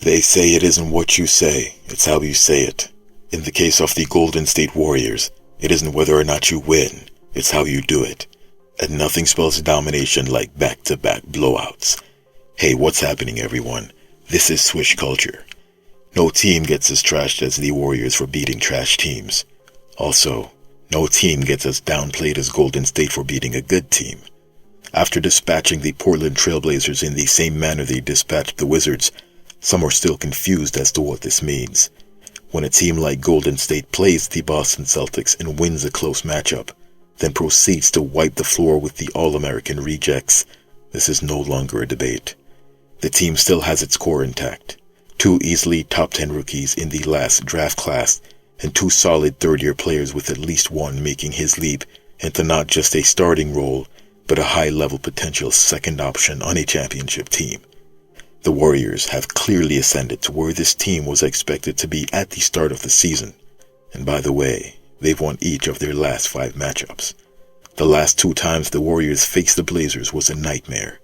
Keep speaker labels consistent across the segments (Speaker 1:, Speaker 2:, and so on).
Speaker 1: They say it isn't what you say, it's how you say it. In the case of the Golden State Warriors, it isn't whether or not you win, it's how you do it. And nothing spells domination like back-to-back blowouts. Hey, what's happening, everyone? This is Swish Culture. No team gets as trashed as the Warriors for beating trash teams. Also, no team gets as downplayed as Golden State for beating a good team. After dispatching the Portland Trailblazers in the same manner they dispatched the Wizards, some are still confused as to what this means. When a team like Golden State plays the Boston Celtics and wins a close matchup, then proceeds to wipe the floor with the All-American rejects, this is no longer a debate. The team still has its core intact. 2 easily top 10 rookies in the last draft class, and 2 solid third-year players with at least one making his leap into not just a starting role, but a high-level potential second option on a championship team. The Warriors have clearly ascended to where this team was expected to be at the start of the season. And by the way, they've won each of their last 5 matchups. The last 2 times the Warriors faced the Blazers was a nightmare.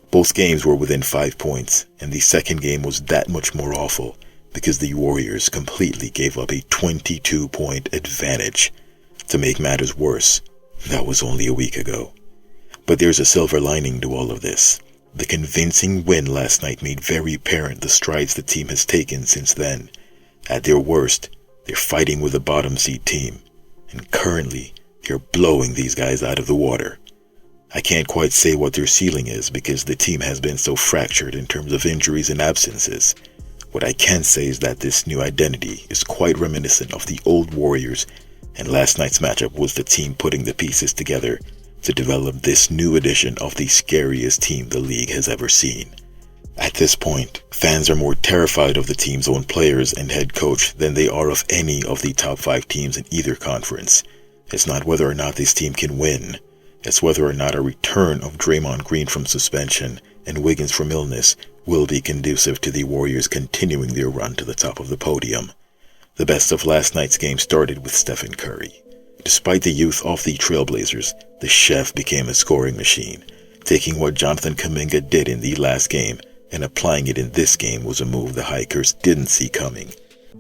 Speaker 1: Both games were within 5 points, and the second game was that much more awful because the Warriors completely gave up a 22-point advantage. To make matters worse, that was only a week ago. But there's a silver lining to all of this. The convincing win last night made very apparent the strides the team has taken since then. At their worst, they're fighting with a bottom seed team, and currently, they're blowing these guys out of the water. I can't quite say what their ceiling is because the team has been so fractured in terms of injuries and absences. What I can say is that this new identity is quite reminiscent of the old Warriors, and last night's matchup was the team putting the pieces together to develop this new edition of the scariest team the league has ever seen. At this point, fans are more terrified of the team's own players and head coach than they are of any of the top 5 teams in either conference. It's not whether or not this team can win, it's whether or not a return of Draymond Green from suspension and Wiggins from illness will be conducive to the Warriors continuing their run to the top of the podium. The best of last night's game started with Stephen Curry. Despite the youth of the Trailblazers, the chef became a scoring machine. Taking what Jonathan Kuminga did in the last game and applying it in this game was a move the Hikers didn't see coming.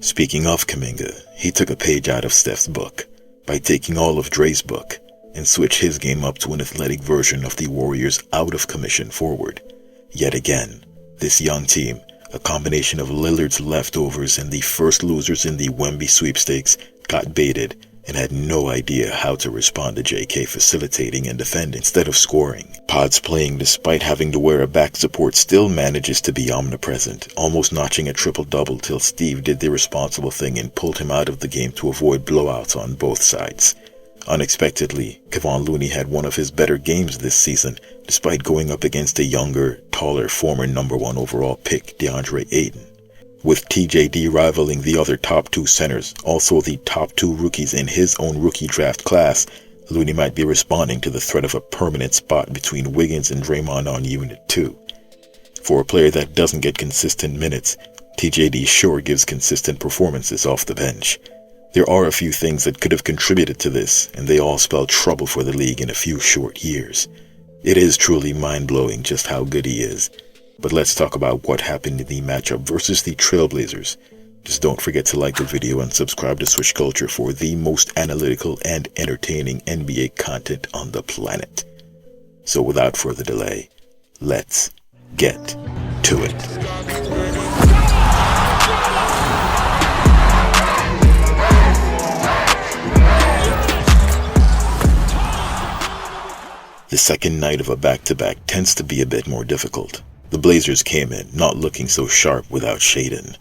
Speaker 1: Speaking of Kuminga, he took a page out of Steph's book by taking all of Dre's book and switched his game up to an athletic version of the Warriors' out-of-commission forward. Yet again, this young team, a combination of Lillard's leftovers and the first losers in the Wemby sweepstakes, got baited and had no idea how to respond to JK facilitating and defending instead of scoring. Pod's playing despite having to wear a back support still manages to be omnipresent, almost notching a triple-double till Steve did the responsible thing and pulled him out of the game to avoid blowouts on both sides. Unexpectedly, Kevon Looney had one of his better games this season, despite going up against a younger, taller former number 1 overall pick DeAndre Ayton. With TJD rivaling the other top 2 centers, also the top 2 rookies in his own rookie draft class, Looney might be responding to the threat of a permanent spot between Wiggins and Draymond on Unit 2. For a player that doesn't get consistent minutes, TJD sure gives consistent performances off the bench. There are a few things that could have contributed to this, and they all spell trouble for the league in a few short years. It is truly mind-blowing just how good he is. But let's talk about what happened in the matchup versus the Trailblazers. Just don't forget to like the video and subscribe to Swish Culture for the most analytical and entertaining NBA content on the planet. So without further delay, let's get to it. The second night of a back-to-back tends to be a bit more difficult. The Blazers came in not looking so sharp without Shaedon.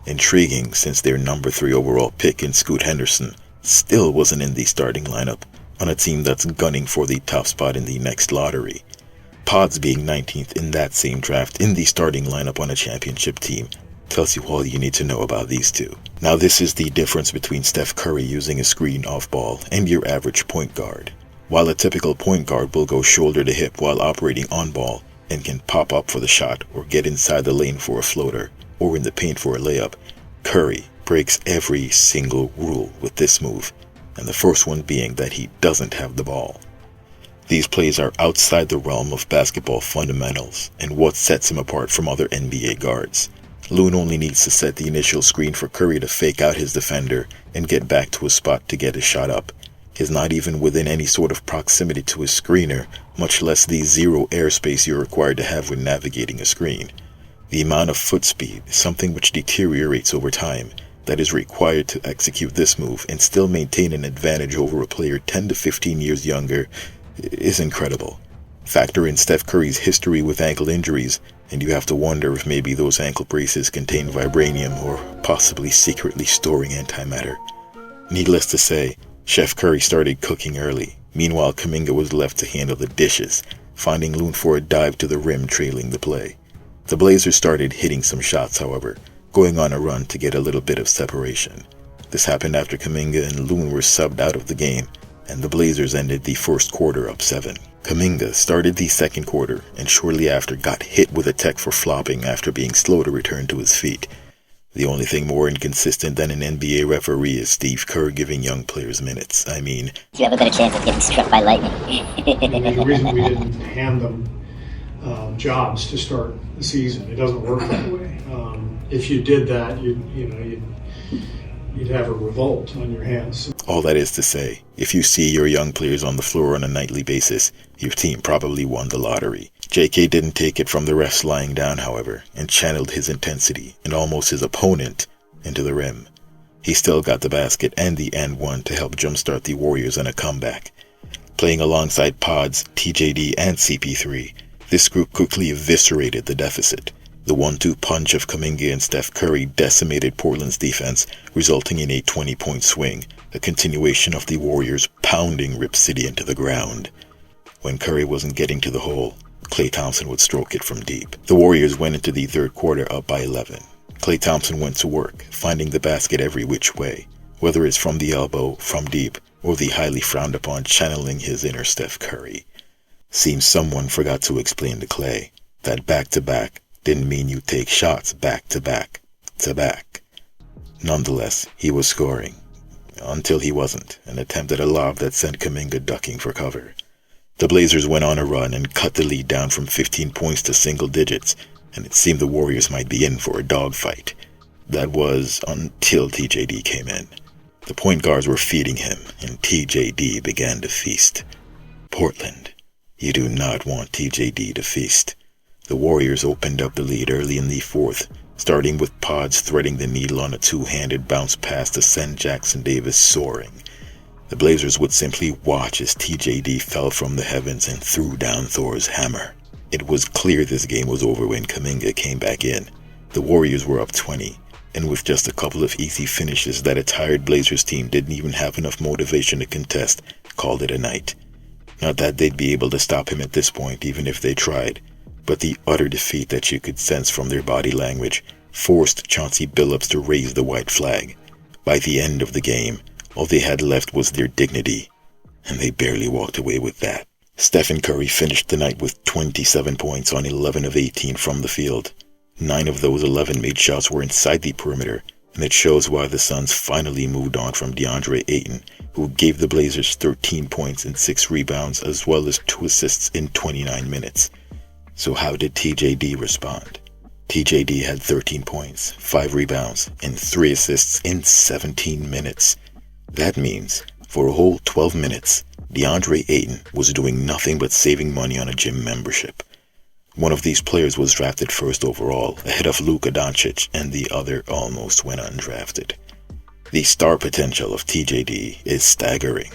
Speaker 1: Intriguing since their number 3 overall pick in Scoot Henderson still wasn't in the starting lineup on a team that's gunning for the top spot in the next lottery. Pods being 19th in that same draft in the starting lineup on a championship team tells you all you need to know about these two. Now this is the difference between Steph Curry using a screen off ball and your average point guard. While a typical point guard will go shoulder to hip while operating on ball and can pop up for the shot or get inside the lane for a floater or in the paint for a layup, Curry breaks every single rule with this move, and the first one being that he doesn't have the ball. These plays are outside the realm of basketball fundamentals and what sets him apart from other NBA guards. Loon only needs to set the initial screen for Curry to fake out his defender and get back to a spot to get his shot up. He's not even within any sort of proximity to his screener, much less the zero airspace you're required to have when navigating a screen. The amount of foot speed is something which deteriorates over time that is required to execute this move and still maintain an advantage over a player 10 to 15 years younger is incredible. Factor in Steph Curry's history with ankle injuries, and you have to wonder if maybe those ankle braces contain vibranium or possibly secretly storing antimatter. Needless to say, Chef Curry started cooking early. Meanwhile, Kuminga was left to handle the dishes, finding Loon for a dive to the rim trailing the play. The Blazers started hitting some shots, however, going on a run to get a little bit of separation. This happened after Kuminga and Loon were subbed out of the game, and the Blazers ended the first quarter up 7. Kuminga started the second quarter and shortly after got hit with a tech for flopping after being slow to return to his feet. The only thing more inconsistent than an NBA referee is Steve Kerr giving young players minutes. I mean,
Speaker 2: you have a better chance of getting struck by lightning.
Speaker 3: The reason we didn't hand them jobs to start the season, it doesn't work that way. If you did that, you'd have a revolt on your hands.
Speaker 1: All that is to say, if you see your young players on the floor on a nightly basis, your team probably won the lottery. JK didn't take it from the refs lying down, however, and channeled his intensity and almost his opponent into the rim. He still got the basket and the and one to help jumpstart the Warriors in a comeback. Playing alongside Pods, TJD, and CP3, this group quickly eviscerated the deficit. The 1-2 punch of Kuminga and Steph Curry decimated Portland's defense, resulting in a 20-point swing, a continuation of the Warriors pounding Rip City into the ground. When Curry wasn't getting to the hole, Klay Thompson would stroke it from deep. The Warriors went into the third quarter up by 11. Klay Thompson went to work, finding the basket every which way, whether it's from the elbow, from deep, or the highly frowned upon channeling his inner Steph Curry. Seems someone forgot to explain to Klay that back-to-back didn't mean you take shots back-to-back to back. Nonetheless, he was scoring. Until he wasn't, and attempted a lob that sent Kuminga ducking for cover. The Blazers went on a run and cut the lead down from 15 points to single digits, and it seemed the Warriors might be in for a dogfight. That was until TJD came in. The point guards were feeding him, and TJD began to feast. Portland, you do not want TJD to feast. The Warriors opened up the lead early in the fourth, starting with Pods threading the needle on a two-handed bounce pass to send Jackson Davis soaring. The Blazers would simply watch as TJD fell from the heavens and threw down Thor's hammer. It was clear this game was over when Kuminga came back in. The Warriors were up 20, and with just a couple of easy finishes that a tired Blazers team didn't even have enough motivation to contest, called it a night. Not that they'd be able to stop him at this point, even if they tried, but the utter defeat that you could sense from their body language forced Chauncey Billups to raise the white flag. By the end of the game, all they had left was their dignity, and they barely walked away with that. Stephen Curry finished the night with 27 points on 11 of 18 from the field. 9 of those 11 made shots were inside the perimeter, and it shows why the Suns finally moved on from DeAndre Ayton, who gave the Blazers 13 points and 6 rebounds as well as 2 assists in 29 minutes. So how did TJD respond? TJD had 13 points, 5 rebounds, and 3 assists in 17 minutes. That means, for a whole 12 minutes, DeAndre Ayton was doing nothing but saving money on a gym membership. One of these players was drafted first overall, ahead of Luka Doncic, and the other almost went undrafted. The star potential of TJD is staggering.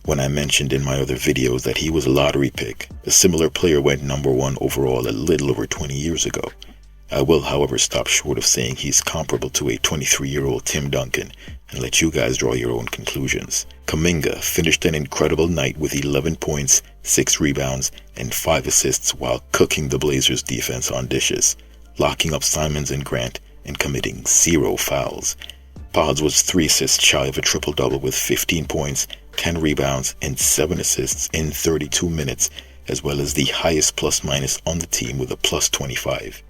Speaker 1: When I mentioned in my other videos that he was a lottery pick, a similar player went number 1 overall a little over 20 years ago. I will, however, stop short of saying he's comparable to a 23-year-old Tim Duncan and let you guys draw your own conclusions. Kuminga finished an incredible night with 11 points, 6 rebounds, and 5 assists while cooking the Blazers' defense on dishes, locking up Simons and Grant, and committing 0 fouls. Pods was 3 assists shy of a triple-double with 15 points, 10 rebounds, and 7 assists in 32 minutes, as well as the highest plus-minus on the team with a plus 25.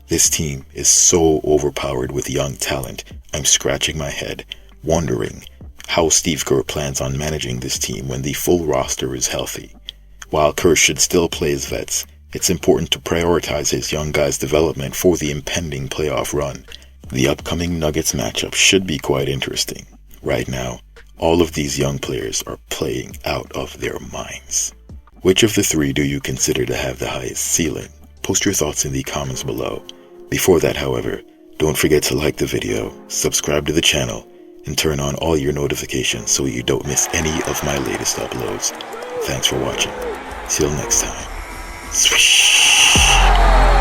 Speaker 1: This team is so overpowered with young talent, I'm scratching my head, wondering how Steve Kerr plans on managing this team when the full roster is healthy. While Kerr should still play his vets, It's important to prioritize his young guy's development for the impending playoff run. The upcoming Nuggets matchup should be quite interesting. Right now, all of these young players are playing out of their minds. Which of the three do you consider to have the highest ceiling? Post your thoughts in the comments below. Before that, however, don't forget to like the video, subscribe to the channel, and turn on all your notifications so you don't miss any of my latest uploads. Thanks for watching. Till next time. Swish!